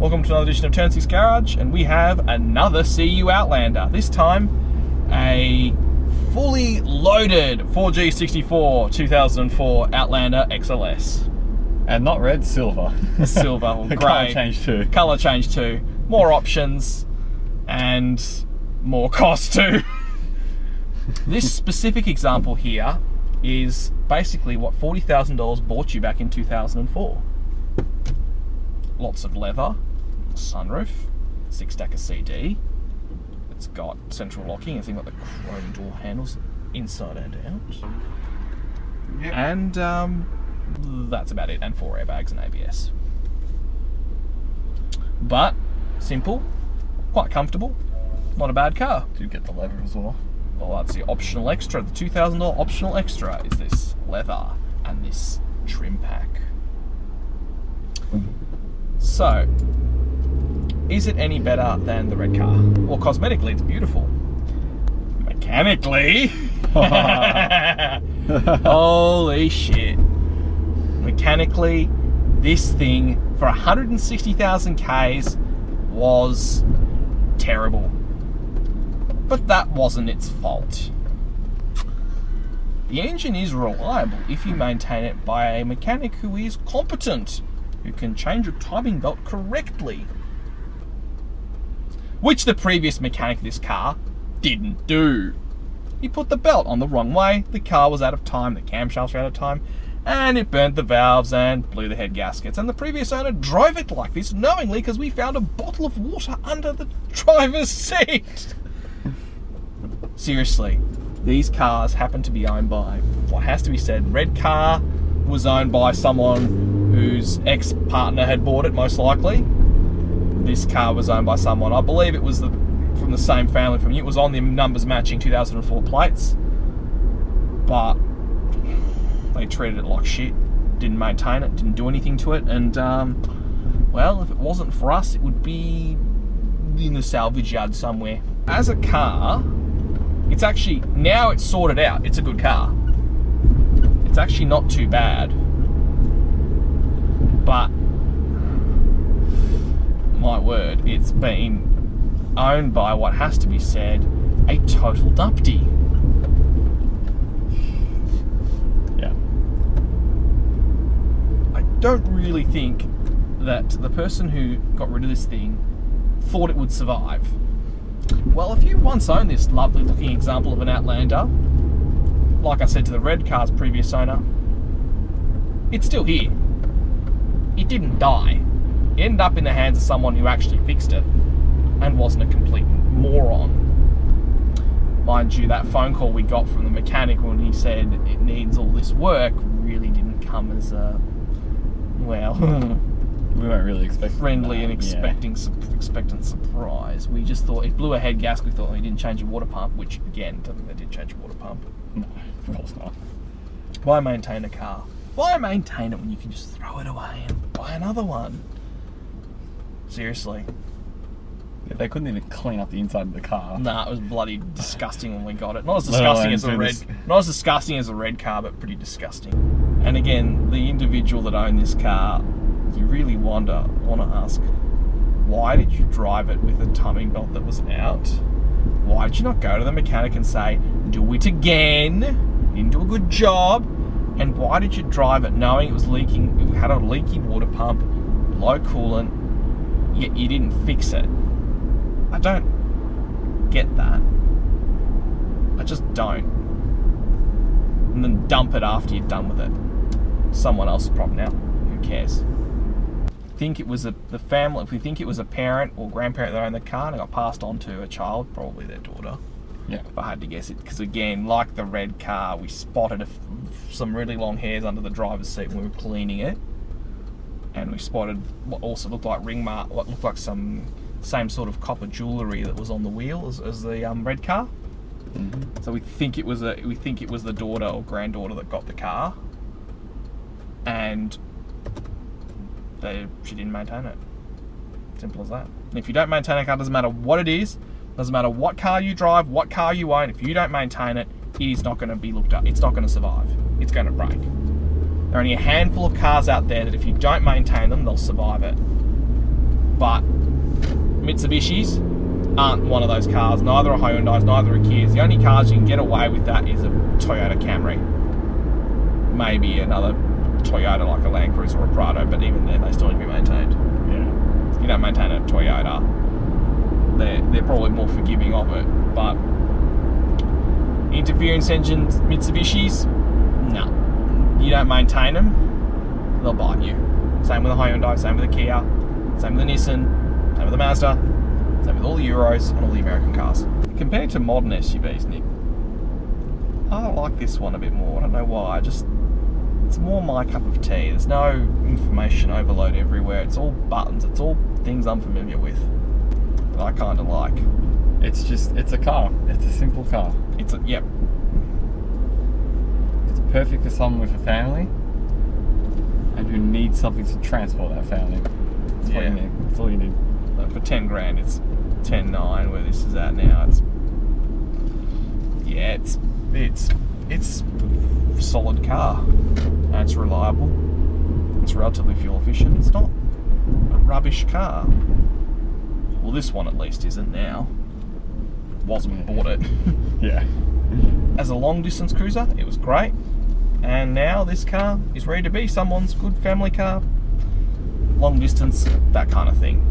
Welcome to another edition of Turn 6 Garage, and we have another CU Outlander. This time, a fully loaded 4G64 2004 Outlander XLS. And not red, silver. Silver or grey. Colour change too. Colour change too. More options and more cost too. This specific example here is basically what $40,000 bought you back in 2004. Lots of leather, sunroof, 6-stacker CD. It's got central locking. It's got the chrome door handles inside and out. Yep. And that's about it. And 4 airbags and ABS. But simple, quite comfortable. Not a bad car. Do get the leather as well. Well, that's the optional extra. The $2,000 optional extra is this leather and this trim pack. So, is it any better than the red car? Well, cosmetically, it's beautiful. Mechanically, holy shit. Mechanically, this thing for 160,000 Ks was terrible. But that wasn't its fault. The engine is reliable if you maintain it by a mechanic who is competent, who can change a timing belt correctly. Which the previous mechanic of this car didn't do. He put the belt on the wrong way, the car was out of time, the camshafts were out of time, and it burnt the valves and blew the head gaskets. And the previous owner drove it like this knowingly because we found a bottle of water under the driver's seat. Seriously, these cars happen to be owned by, what has to be said, red car was owned by someone whose ex-partner had bought it, most likely. This car was owned by someone, I believe it was from the same family from you. It was on the numbers matching 2004 plates, but they treated it like shit, didn't maintain it, didn't do anything to it, and well, if it wasn't for us, it would be in the salvage yard somewhere. As a car, it's actually, now it's sorted out, it's a good car. It's actually not too bad. But, my word, it's been owned by what has to be said, a total dumpty. Yeah. I don't really think that the person who got rid of this thing thought it would survive. Well, if you once owned this lovely looking example of an Outlander, like I said to the red car's previous owner, it's still here. It didn't die. It ended up in the hands of someone who actually fixed it and wasn't a complete moron. Mind you, that phone call we got from the mechanic when he said it needs all this work really didn't come as a, well, we weren't really expecting friendly that. and expectant surprise. We just thought it blew a head gasket. We thought he didn't change the water pump, which again, don't think they did change the water pump. No, of course not. Why maintain a car? Why maintain it when you can just throw it away and buy another one? Seriously. Yeah, they couldn't even clean up the inside of the car. Nah, it was bloody disgusting when we got it. Not as disgusting as the red car, but pretty disgusting. And again, the individual that owned this car, you really want to ask, why did you drive it with a timing belt that was out? Why did you not go to the mechanic and say, do it again? You didn't do a good job. And why did you drive it knowing it was leaking, it had a leaky water pump, low coolant, yet you didn't fix it? I don't get that. I just don't. And then dump it after you're done with it. Someone else's problem now. Who cares? Think it was the family, if we think it was a parent or grandparent that owned the car and it got passed on to a child, probably their daughter. Yeah. If I had to guess it, because again, like the red car, we spotted some really long hairs under the driver's seat when we were cleaning it, and we spotted what also looked like what looked like some same sort of copper jewellery that was on the wheel as the red car. Mm-hmm. So we think it was the daughter or granddaughter that got the car, and she didn't maintain it. Simple as that. And if you don't maintain a car, doesn't matter what it is, doesn't matter what car you drive, what car you own, if you don't maintain it, it is not going to be looked at. It's not going to survive. It's going to break. There are only a handful of cars out there that if you don't maintain them, they'll survive it. But Mitsubishis aren't one of those cars. Neither are Hyundais, neither are Kias. The only cars you can get away with that is a Toyota Camry. Maybe another Toyota like a Land Cruiser or a Prado, but even then they still need to be maintained. Yeah. You don't maintain a Toyota, they're probably more forgiving of it. But interference engines, Mitsubishis, no. You don't maintain them, they'll bite you. Same with the Hyundai, same with the Kia, same with the Nissan, same with the Mazda, same with all the Euros and all the American cars. Compared to modern SUVs, Nick, I like this one a bit more. I don't know why, it's more my cup of tea. There's no information overload everywhere. It's all buttons. It's all things I'm familiar with that I kind of like. It's a car. It's a simple car. Yep. It's perfect for someone with a family and who needs something to transport that family. That's what you need. That's all you need. For 10 grand, it's 10.9 where this is at now. It's a solid car. And it's reliable. It's relatively fuel efficient. It's not a rubbish car. Well, this one at least isn't now. Wasn't when we bought it. Yeah. As a long distance cruiser, it was great. And now this car is ready to be someone's good family car. Long distance, that kind of thing.